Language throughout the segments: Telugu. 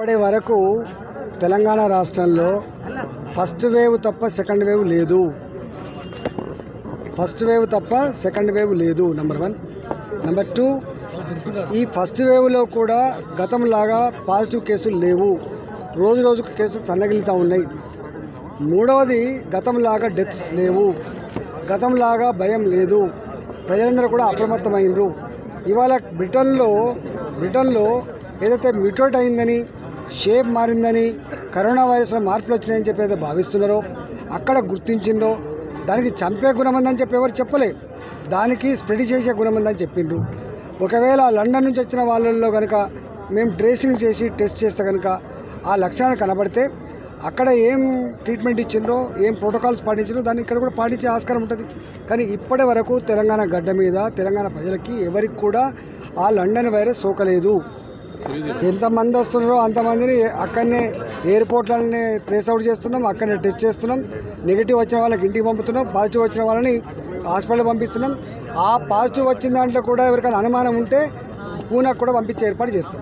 ఇప్పటి వరకు తెలంగాణ రాష్ట్రంలో ఫస్ట్ వేవ్ తప్ప సెకండ్ వేవ్ లేదు. ఫస్ట్ వేవ్ తప్ప సెకండ్ వేవ్ లేదు. నెంబర్ 1. నెంబర్ 2, ఈ ఫస్ట్ వేవ్లో కూడా గతంలాగా పాజిటివ్ కేసులు లేవు. రోజు రోజుకు కేసులు సన్నగిలుతూ ఉన్నాయి. మూడవది, గతంలాగా డెత్స్ లేవు. గతంలాగా భయం లేదు. ప్రజలందరూ కూడా అప్రమత్తమైనరు. ఇవాళ బ్రిటన్లో ఏదైతే మ్యూటేట్ అయిందని, షేప్ మారిందని, కరోనా వైరస్లో మార్పులు వచ్చినాయని చెప్పి ఏదో భావిస్తున్నారో, అక్కడ గుర్తించిందో దానికి చంపే గుణం ఉందని చెప్పి ఎవరు చెప్పలే. దానికి స్ప్రెడ్ చేసే గుణం ఉందని చెప్పిండ్రు. ఒకవేళ లండన్ నుంచి వచ్చిన వాళ్ళల్లో కనుక మేము ట్రేసింగ్ చేసి టెస్ట్ చేస్తే కనుక ఆ లక్షణాలు కనబడితే అక్కడ ఏం ట్రీట్మెంట్ ఇచ్చిండ్రో, ఏం ప్రోటోకాల్స్ పాటించిండ్రో దాన్ని ఇక్కడ కూడా పాటించే ఆస్కారం ఉంటుంది. కానీ ఇప్పటి వరకు తెలంగాణ గడ్డ మీద తెలంగాణ ప్రజలకి ఎవరికి కూడా ఆ లండన్ వైరస్ సోకలేదు. ఎంతమంది వస్తున్నారో అంతమందిని అక్కడనే ఎయిర్పోర్ట్లనే ట్రేస్ అవుట్ చేస్తున్నాం, అక్కడనే టెస్ట్ చేస్తున్నాం. నెగిటివ్ వచ్చిన వాళ్ళకి ఇంటికి పంపుతున్నాం, పాజిటివ్ వచ్చిన వాళ్ళని హాస్పిటల్ పంపిస్తున్నాం. ఆ పాజిటివ్ వచ్చిన దాంట్లో కూడా ఎవరికైనా అనుమానం ఉంటే పూనాకు కూడా పంపించే ఏర్పాటు చేస్తాం.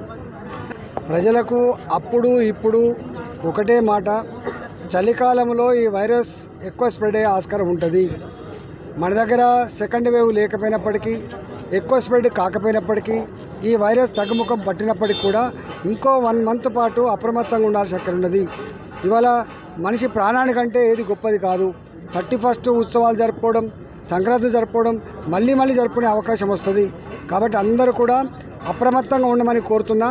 ప్రజలకు అప్పుడు ఇప్పుడు ఒకటే మాట, చలికాలంలో ఈ వైరస్ ఎక్కువ స్ప్రెడ్ అయ్యే ఆస్కారం ఉంటుంది. మన దగ్గర సెకండ్ వేవ్ లేకపోయినప్పటికీ, ఎక్కువ స్ప్రెడ్ కాకపోయినప్పటికీ, ఈ వైరస్ తగ్గుముఖం పట్టినప్పటికీ కూడా ఇంకో 1 మంత్ పాటు అప్రమత్తంగా ఉండాల్సిన అక్కడ ఉన్నది. ఇవాళ మనిషి ప్రాణానికంటే ఏది గొప్పది కాదు. 31st ఉత్సవాలు జరుపుకోవడం, సంక్రాంతి జరుపుకోవడం, మళ్ళీ జరుపుకునే అవకాశం వస్తుంది. కాబట్టి అందరూ కూడా అప్రమత్తంగా ఉండమని కోరుతున్నా.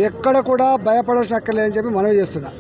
ఎక్కడ కూడా భయపడాల్సిన అక్కర్లేదని చెప్పి మనవి చేస్తున్నా.